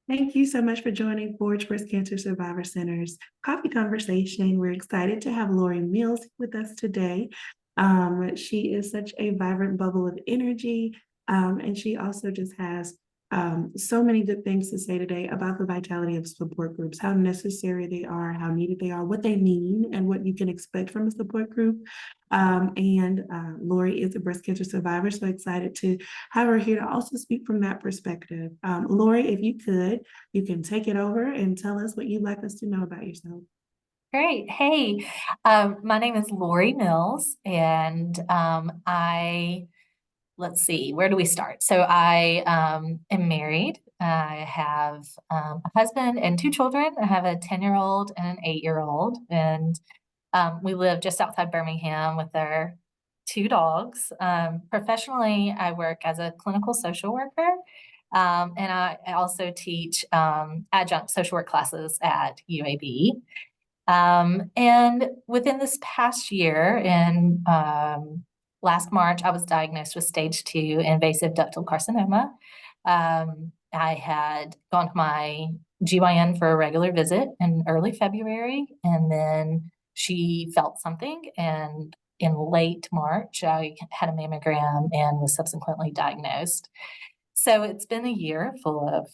Thank you so much for joining Forge Breast Cancer Survivor Center's coffee conversation. We're excited to have Lori Mills with us today. She is such a vibrant bubble of energy, and she also just has so many good things to say today about the vitality of support groups, how necessary they are, how needed they are, what they mean, and what you can expect from a support group. Lori is a breast cancer survivor, so excited to have her here to also speak from that perspective. Lori, if you could, you can take it over and tell us what you'd like us to know about yourself. Great. Hey, my name is Lori Mills, and let's see, where do we start? So I am married. I have a husband and two children. I have a 10-year-old and an 8-year-old, and we live just outside Birmingham with our two dogs. Professionally, I work as a clinical social worker, and I also teach adjunct social work classes at UAB. And within this past year, in last March, I was diagnosed with stage 2 invasive ductal carcinoma. I had gone to my GYN for a regular visit in early February, and then she felt something. And in late March, I had a mammogram and was subsequently diagnosed. So it's been a year full of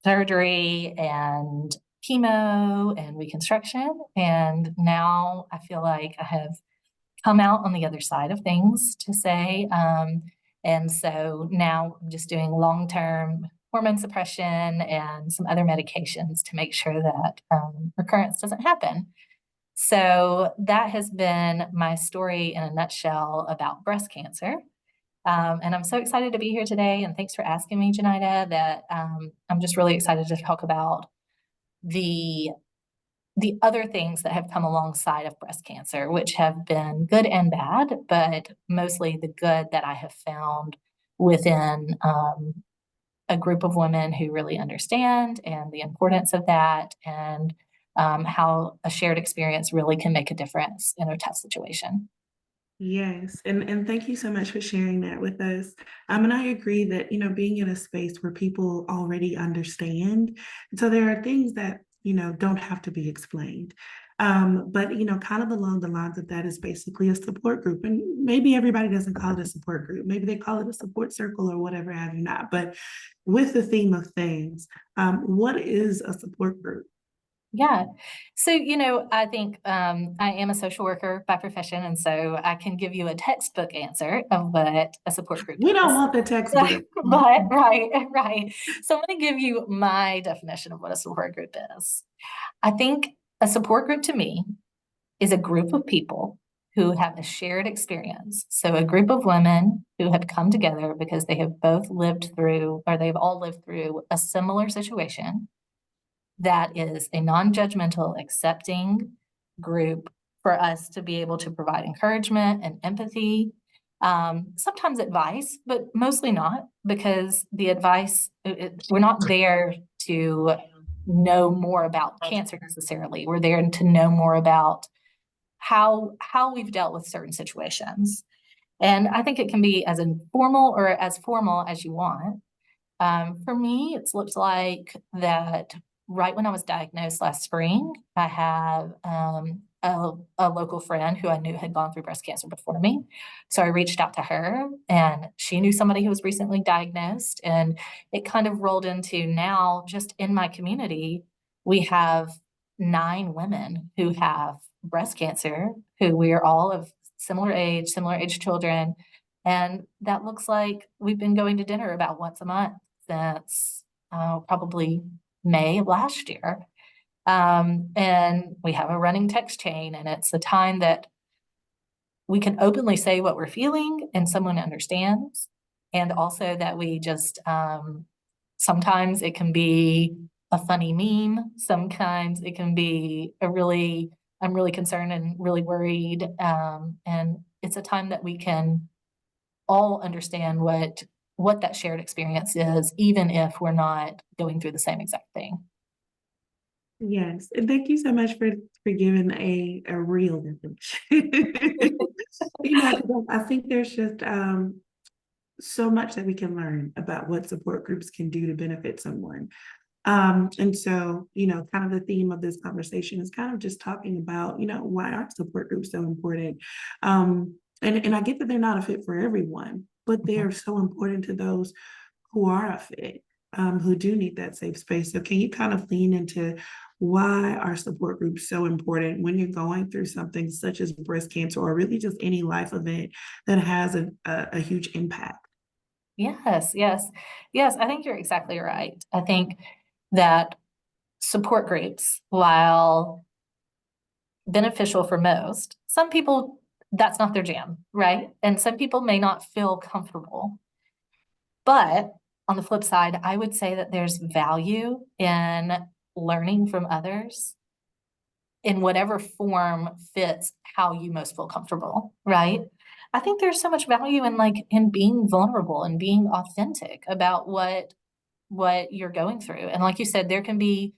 surgery and chemo and reconstruction. And now I feel like I have come out on the other side of things to say. And so now I'm just doing long-term hormone suppression and some other medications to make sure that recurrence doesn't happen. So that has been my story in a nutshell about breast cancer. And I'm so excited to be here today. And thanks for asking me, Janida, that I'm just really excited to talk about the the other things that have come alongside of breast cancer, which have been good and bad, but mostly the good that I have found within a group of women who really understand and the importance of that, and how a shared experience really can make a difference in a tough situation. Yes, and thank you so much for sharing that with us. And I agree that, being in a space where people already understand, so there are things that, don't have to be explained. But kind of along the lines of that is basically a support group. And maybe everybody doesn't call it a support group. Maybe they call it a support circle or whatever have you not. But with the theme of things, what is a support group? Yeah. So, I think I am a social worker by profession, and so I can give you a textbook answer of what a support group We don't is. want the textbook. But right, right. So I'm going to give you my definition of what a support group is. I think a support group to me is a group of people who have a shared experience. So a group of women who have come together because they have both lived through, or they've all lived through a similar situation that is a non-judgmental, accepting group for us to be able to provide encouragement and empathy, sometimes advice, but mostly not, because the advice, we're not there to know more about cancer necessarily. We're there to know more about how we've dealt with certain situations. And I think it can be as informal or as formal as you want. For me, it's looked like that right when I was diagnosed last spring, I have a local friend who I knew had gone through breast cancer before me. So I reached out to her, and she knew somebody who was recently diagnosed. And it kind of rolled into now, just in my community, we have 9 women who have breast cancer, who we are all of similar age children. And that looks like we've been going to dinner about once a month since probably May of last year. And we have a running text chain, and it's a time that we can openly say what we're feeling and someone understands. And also that we just, sometimes it can be a funny meme. Sometimes it can be I'm really concerned and really worried. And it's a time that we can all understand what that shared experience is, even if we're not going through the same exact thing. Yes, and thank you so much for giving a real definition. 'Cause I think there's just so much that we can learn about what support groups can do to benefit someone. And so, kind of the theme of this conversation is kind of just talking about, why are support groups so important? And I get that they're not a fit for everyone, but they Mhm. are so important to those who are a fit, who do need that safe space. So can you kind of lean into why are support groups so important when you're going through something such as breast cancer or really just any life event that has a huge impact? Yes, yes, yes. I think you're exactly right. I think that support groups, while beneficial for most, some people, that's not their jam, right? And some people may not feel comfortable. But on the flip side, I would say that there's value in learning from others in whatever form fits how you most feel comfortable, right? I think there's so much value in in being vulnerable and being authentic about what you're going through. And like you said, there can be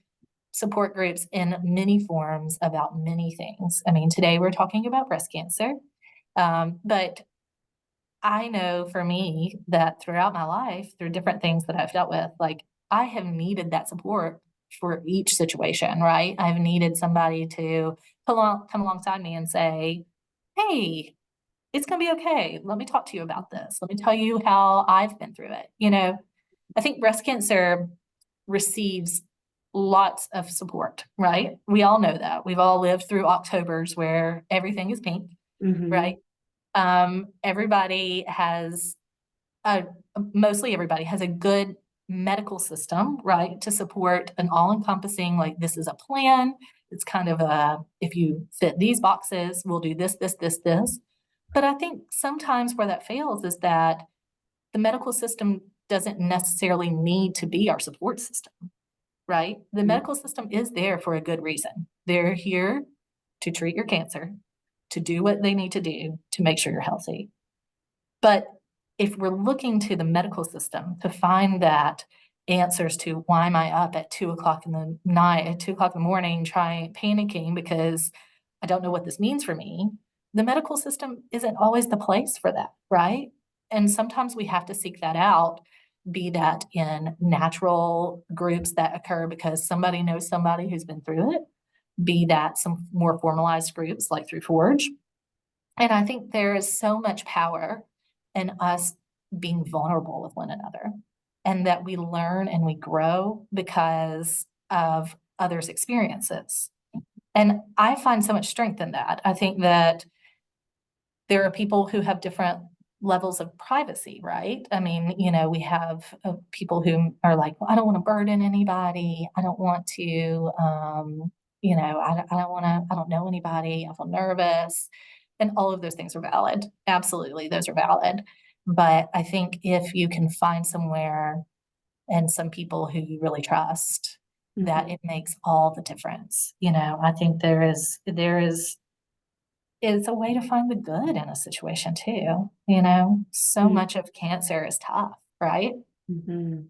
support groups in many forms about many things. I mean, today we're talking about breast cancer, but I know for me that throughout my life, through different things that I've dealt with, I have needed that support for each situation, right? I've needed somebody to come alongside me and say, "Hey, it's gonna be okay. Let me talk to you about this. Let me tell you how I've been through it." I think breast cancer receives lots of support, right? We all know that. We've all lived through Octobers where everything is pink, right? Hmm. Everybody has a mostly everybody has a good medical system, right, to support an all-encompassing, like, this is a plan. It's kind of a, if you fit these boxes, we'll do this, this, this, this. But I think sometimes where that fails is that the medical system doesn't necessarily need to be our support system, right? The medical system is there for a good reason. They're here to treat your cancer, to do what they need to do to make sure you're healthy. But if we're looking to the medical system to find that answers to why am I up at 2 o'clock in the night, at 2 o'clock in the morning, trying panicking because I don't know what this means for me, the medical system isn't always the place for that, right? And sometimes we have to seek that out, be that in natural groups that occur because somebody knows somebody who's been through it, be that some more formalized groups like through Forge. And I think there is so much power in us being vulnerable with one another, and that we learn and we grow because of others' experiences. And I find so much strength in that. I think that there are people who have different levels of privacy, right? I mean, we have people who are like, well, I don't want to burden anybody. I don't want to, I don't want to, I don't know anybody. I feel nervous. And all of those things are valid. Absolutely, those are valid. But I think if you can find somewhere and some people who you really trust, that Hmm. it makes all the difference. I think there is it's a way to find the good in a situation too. So much of cancer is tough, right? Hmm.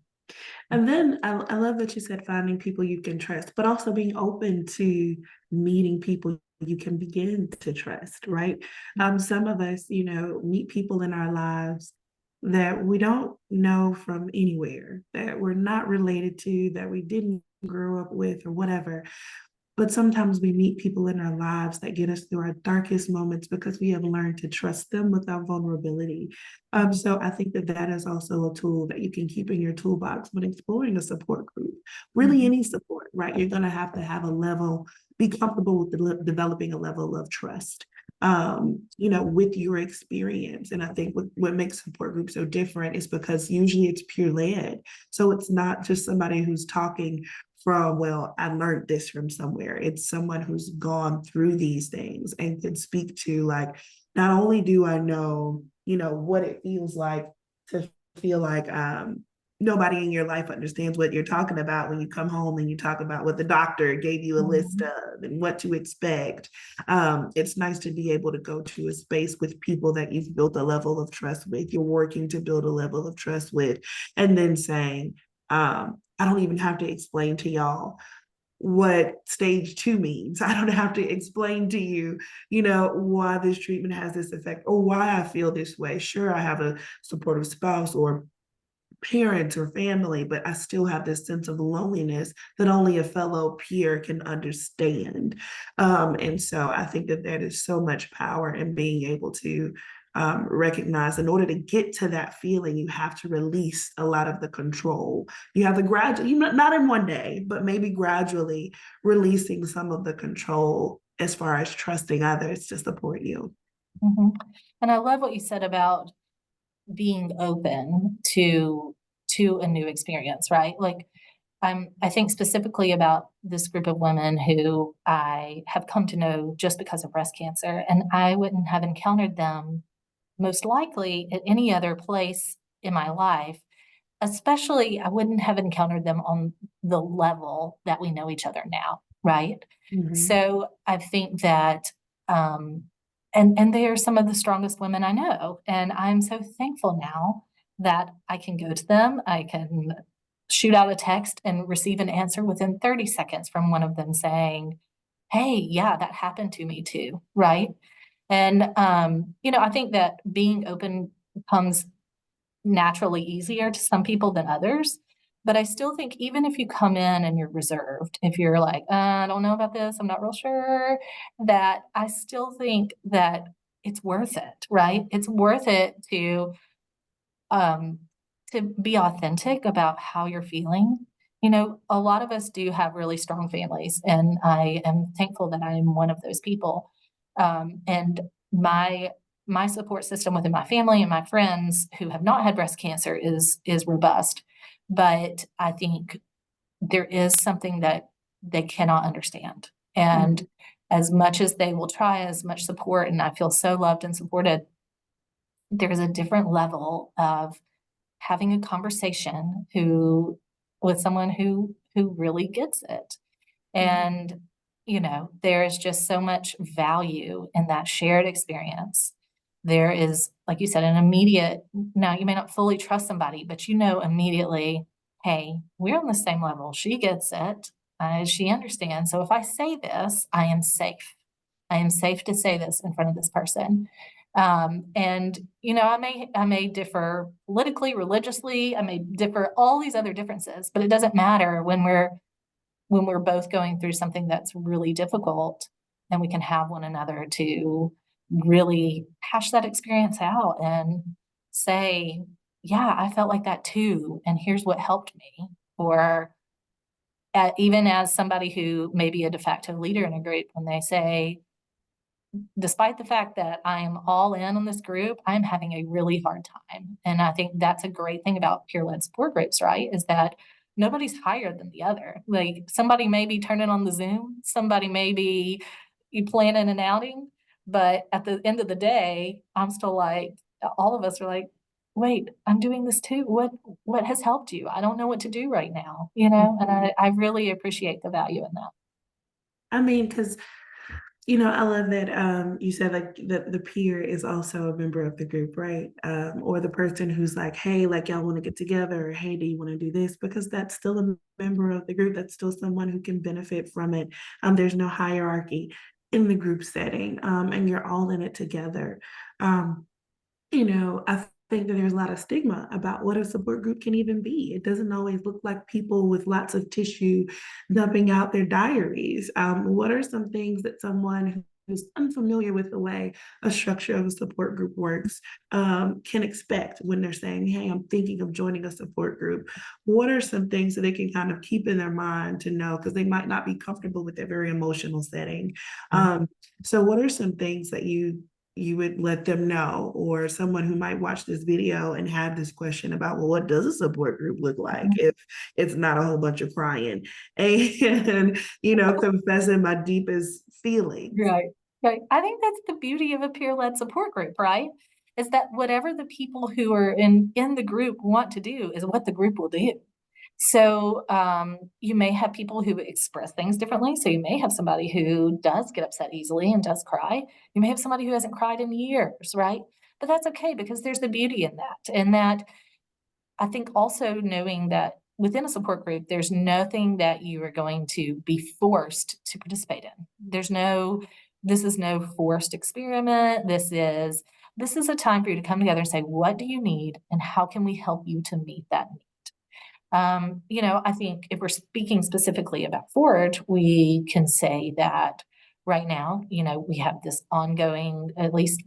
And then I love that you said finding people you can trust, but also being open to meeting people you can begin to trust, right? Some of us, meet people in our lives that we don't know from anywhere, that we're not related to, that we didn't grow up with, or whatever. But sometimes we meet people in our lives that get us through our darkest moments because we have learned to trust them with our vulnerability. Mhm, So I think that that is also a tool that you can keep in your toolbox when exploring a support group. Really, mhm, any support, right? You're going to have a level, be comfortable with developing a level of trust. With your experience. And I think what makes support groups so different is because usually it's peer led. So it's not just somebody who's talking from, well, I learned this from somewhere. It's someone who's gone through these things and can speak to, like, not only do I know, what it feels like to feel like nobody in your life understands what you're talking about when you come home and you talk about what the doctor gave you a list mhm, of and what to expect. It's nice to be able to go to a space with people that you've built a level of trust with, you're working to build a level of trust with, and then saying, I don't even have to explain to y'all what stage 2 means. I don't have to explain to you, why this treatment has this effect or why I feel this way. Sure, I have a supportive spouse or parents or family, but I still have this sense of loneliness that only a fellow peer can understand. And so I think that that is so much power in being able to recognize in order to get to that feeling, you have to release a lot of the control. You have to gradually, not in one day, but maybe gradually releasing some of the control as far as trusting others to support you. Mhm. And I love what you said about being open to a new experience, right? Like I think specifically about this group of women who I have come to know just because of breast cancer, and I wouldn't have encountered them most likely at any other place in my life. Especially, I wouldn't have encountered them on the level that we know each other now, right? Mhm. So I think that, um, and they are some of the strongest women I know, and I'm so thankful now that I can go to them. I can shoot out a text and receive an answer within 30 seconds from one of them saying, "Hey, yeah, that happened to me too," right? And I think that being open comes naturally easier to some people than others. But I still think even if you come in and you're reserved, if you're like, I don't know about this, I'm not real sure, that I still think that it's worth it, right? It's worth it um, to be authentic about how you're feeling. A lot of us do have really strong families, and I am thankful that I am one of those people. And my support system within my family and my friends who have not had breast cancer is robust. But I think there is something that they cannot understand. And as much as they will try, as much support, and I feel so loved and supported, there's a different level of having a conversation who with someone who really gets it. Mhm. And there is just so much value in that shared experience. There is, like you said, an immediate, now you may not fully trust somebody, but immediately, hey, we're on the same level. She gets it. She understands. So if I say this, I am safe. I am safe to say this in front of this person. And I may differ politically, religiously, I may differ all these other differences, but it doesn't matter when we're both going through something that's really difficult, and we can have one another to really hash that experience out and say, yeah, I felt like that too, and here's what helped me. Or even as somebody who may be a de facto leader in a group, when they say, despite the fact that I am all in on this group, I'm having a really hard time. And I think that's a great thing about peer led support groups, right? Is that nobody's higher than the other. Like somebody may be turning on the Zoom, somebody may be you planning an outing, but at the end of the day, I'm still like, all of us are like, wait, I'm doing this too. What has helped you? I don't know what to do right now, and I really appreciate the value in that. I mean, because I love that you said like the peer is also a member of the group, right? Or the person who's like, hey, like y'all want to get together, or hey, do you want to do this? Because that's still a member of the group. That's still someone who can benefit from it. There's no hierarchy in the group setting, and you're all in it together. Um, I think that there's a lot of stigma about what a support group can even be. It doesn't always look like people with lots of tissue dumping out their diaries. What are some things that someone who's unfamiliar with the way a structure of a support group works can expect when they're saying, hey, I'm thinking of joining a support group? What are some things that they can kind of keep in their mind to know because they might not be comfortable with a very emotional setting? So what are some things that you would let them know, or someone who might watch this video and have this question about, well, what does a support group look like if it's not a whole bunch of crying and confessing my deepest feelings? Right. Right. I think that's the beauty of a peer-led support group, right? Is that whatever the people who are in the group want to do is what the group will do. So you may have people who express things differently. So you may have somebody who does get upset easily and does cry. You may have somebody who hasn't cried in years, right? But that's okay because there's the beauty in that. And that I think also knowing that within a support group, there's nothing that you are going to be forced to participate in. This is no forced experiment. this is a time for you to come together and say, what do you need and how can we help you to meet that need? I think if we're speaking specifically about Forge, we can say that right now, we have this ongoing, at least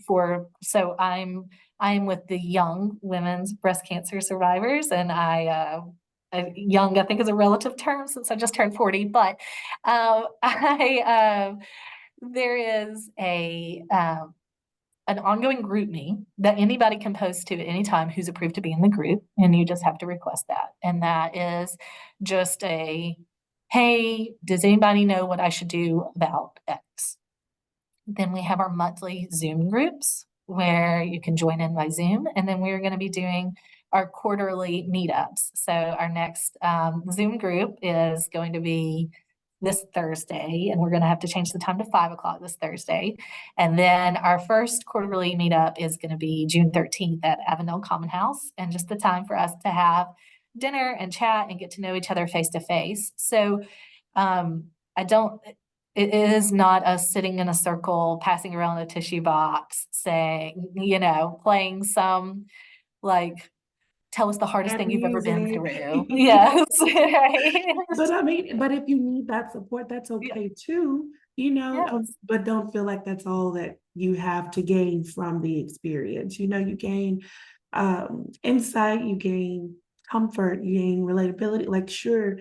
so I'm with the young women's breast cancer survivors, and young, I think is a relative term since I just turned 40, but there is an ongoing group me that anybody can post to at any time who's approved to be in the group, and you just have to request that. And that is just hey, does anybody know what I should do about X? Then we have our monthly Zoom groups where you can join in by Zoom. And then we're going to be doing our quarterly meetups. So our next Zoom group is going to be this Thursday, and we're going to have to change the time to 5 o'clock this Thursday. And then our first quarterly meetup is going to be June 13th at Avondale Common House, and just the time for us to have dinner and chat and get to know each other face to face. So I don't, it is not us sitting in a circle, passing around a tissue box, saying, playing some like, tell us the hardest And thing you've ever been music. through. Yes, right. But I mean, but if you need that support, that's Yeah, okay too, yes, but don't feel like that's all that you have to gain from the experience. You gain insight, you gain comfort, you gain relatability. Like, sure,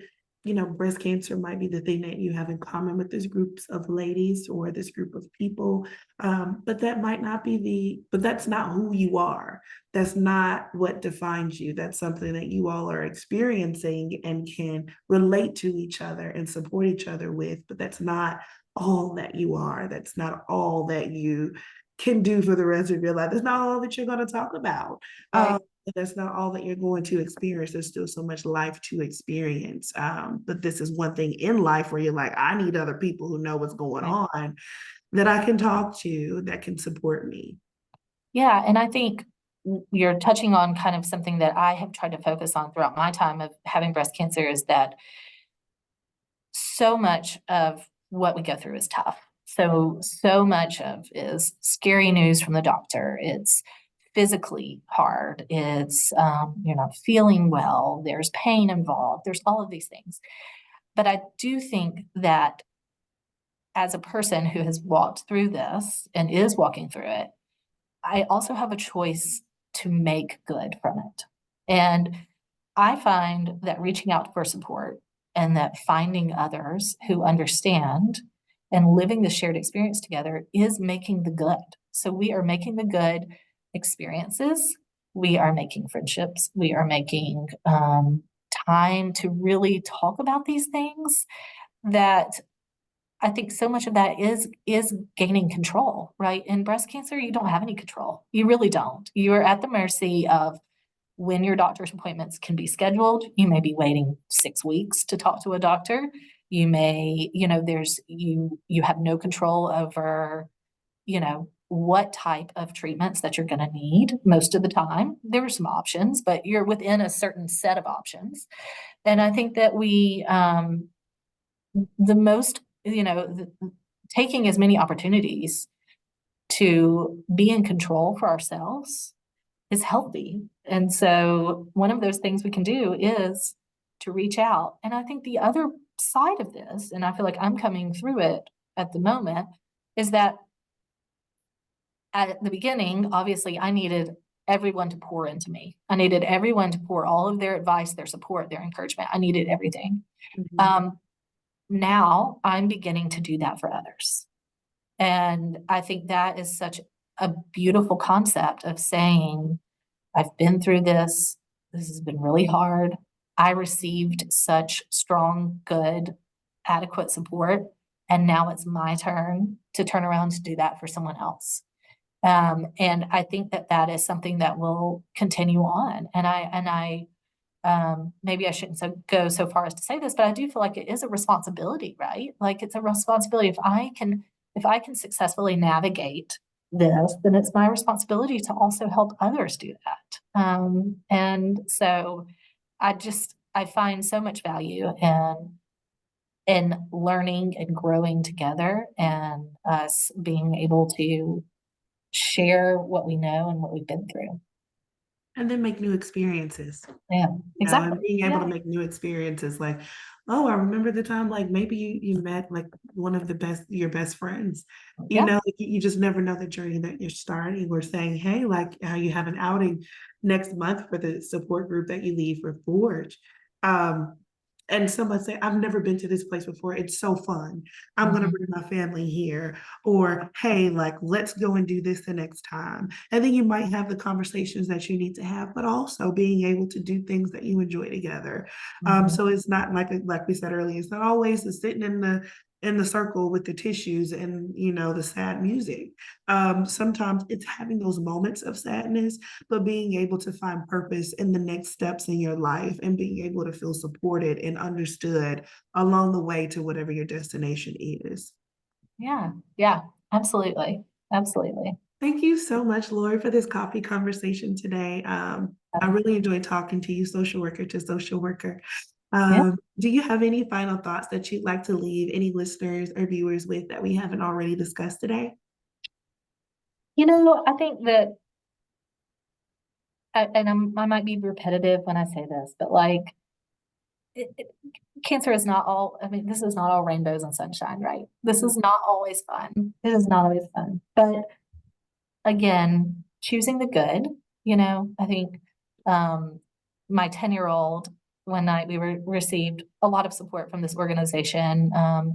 breast cancer might be the thing that you have in common with this groups of ladies or this group of people. But that might not be but that's not who you are. That's not what defines you. That's something that you all are experiencing and can relate to each other and support each other with. But that's not all that you are. That's not all that you can do for the rest of your life. That's not all that you're going to talk about. right, That's not all that you're going to experience. There's still so much life to experience. But this is one thing in life where you're like, I need other people who know what's going right. on that I can talk to that can support me. Yeah, and I think you're touching on kind of something that I have tried to focus on throughout my time of having breast cancer is that so much of what we go through is tough. So much of is scary news from the doctor. It's physically hard. It's you're not feeling well. There's pain involved. There's all of these things. But I do think that as a person who has walked through this and is walking through it, I also have a choice to make good from it. And I find that reaching out for support and that finding others who understand and living the shared experience together is making the good. So we are making the good experiences. We are making friendships. We are making time to really talk about these things that I think so much of that is gaining control, right? In breast cancer, you don't have any control. You really don't. You are at the mercy of when your doctor's appointments can be scheduled. You may be waiting 6 weeks to talk to a doctor. You may, you have no control over, what type of treatments that you're going to need most of the time. There are some options, but you're within a certain set of options. And I think that the most, taking as many opportunities to be in control for ourselves is healthy. And so one of those things we can do is to reach out. And I think the other side of this, and I feel like I'm coming through it at the moment, is that at the beginning, obviously, I needed everyone to pour into me. I needed everyone to pour all of their advice, their support, their encouragement. I needed everything. Mhm. Um, Now I'm beginning to do that for others. And I think that is such a beautiful concept of saying, I've been through this. This has been really hard. I received such strong, good, adequate support. And now it's my turn to turn around to do that for someone else. And I think that that is something that will continue on. Maybe I shouldn't go so far as to say this, but I do feel like it is a responsibility, right? Like it's a responsibility. If I can successfully navigate this, then it's my responsibility to also help others do that. And so I find so much value in learning and growing together and us being able to share what we know and what we've been through. And then make new experiences. Yeah, And exactly. being able to Yeah, make new experiences, like, oh, I remember the time, like maybe you met like one of your best friends, yeah, like, you just never know the journey that you're starting. Or saying, hey, like how you have an outing next month for the support group that you leave for Forge. Um, and someone say, I've never been to this place before. It's so fun. I'm gonna mhm, bring my family here. Or hey, like let's go and do this the next time. And then you might have the conversations that you need to have, but also being able to do things that you enjoy together. mhm. So it's not like we said earlier, it's not always the sitting in the circle with the tissues and the sad music. Sometimes it's having those moments of sadness, but being able to find purpose in the next steps in your life and being able to feel supported and understood along the way to whatever your destination is. Yeah, yeah, absolutely, absolutely. Thank you so much, Lori, for this coffee conversation today. I really enjoyed talking to you, social worker to social worker. Yeah. Do you have any final thoughts that you'd like to leave any listeners or viewers with that we haven't already discussed today? I think that, and I might be repetitive when I say this, but like, cancer is not all, I mean, this is not all rainbows and sunshine, right? This is not always fun. It is not always fun. But again, choosing the good, I think my 10-year-old, one night received a lot of support from this organization. And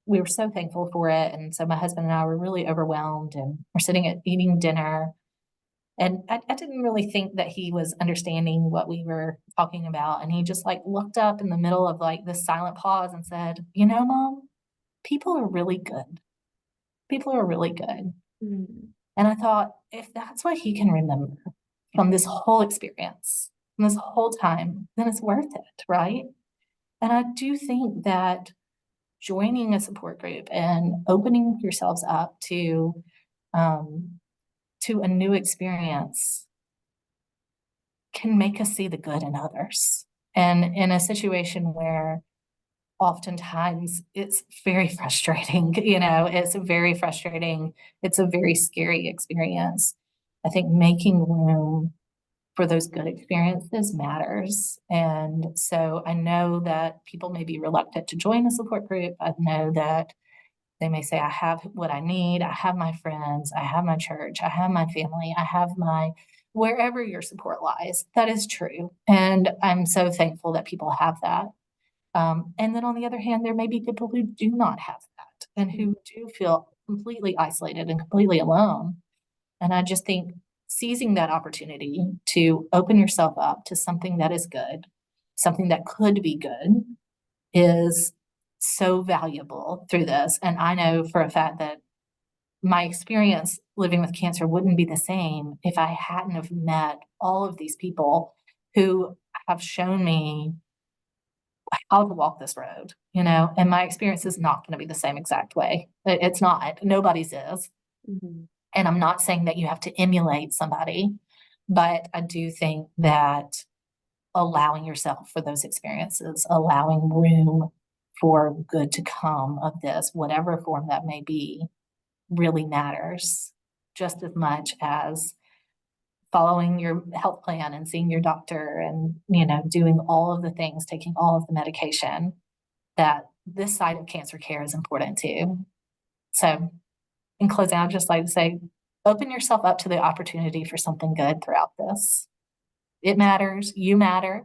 we were so thankful for it. And so my husband and I were really overwhelmed, and we're sitting at eating dinner. And I didn't really think that he was understanding what we were talking about. And he just like looked up in the middle of like this silent pause and said, Mom, people are really good. People are really good. Mm. And I thought, if that's what he can remember from this whole experience, from this whole time, then it's worth it, right? And I do think that joining a support group and opening yourselves up um, to a new experience can make us see the good in others. And in a situation where oftentimes it's very frustrating, it's very frustrating. It's a very scary experience. I think making room for those good experiences matters. And so I know that people may be reluctant to join a support group. I know that they may say, I have what I need. I have my friends. I have my church. I have my family. I have my wherever your support lies. That is true. And I'm so thankful that people have that. And then on the other hand, there may be people who do not have that and who do feel completely isolated and completely alone. And I just think seizing that opportunity to open yourself up to something that is good, something that could be good, is so valuable through this. And I know for a fact that my experience living with cancer wouldn't be the same if I hadn't have met all of these people who have shown me how to walk this road, and my experience is not going to be the same exact way. It's not. Nobody's is. Mhm. And I'm not saying that you have to emulate somebody, but I do think that allowing yourself for those experiences, allowing room for good to come of this, whatever form that may be, really matters just as much as following your health plan and seeing your doctor and, doing all of the things, taking all of the medication. That this side of cancer care is important too. So, in closing, I'd just like to say, open yourself up to the opportunity for something good throughout this. It matters. You matter.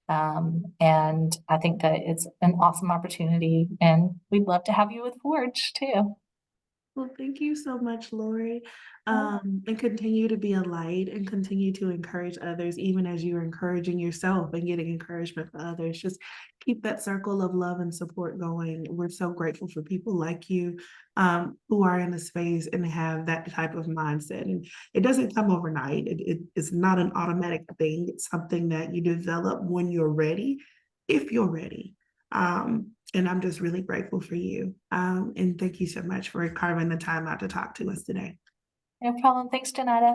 And I think that it's an awesome opportunity, and we'd love to have you with Forge too. Well, thank you so much, Lori. Yeah. And continue to be a light and continue to encourage others, even as you're encouraging yourself and getting encouragement for others. Just keep that circle of love and support going. We're so grateful for people like you, who are in the space and have that type of mindset. And it doesn't come overnight. It's not an automatic thing. It's something that you develop when you're ready, if you're ready. And I'm just really grateful for you. And thank you so much for carving the time out to talk to us today. No problem. Thanks, Janetta.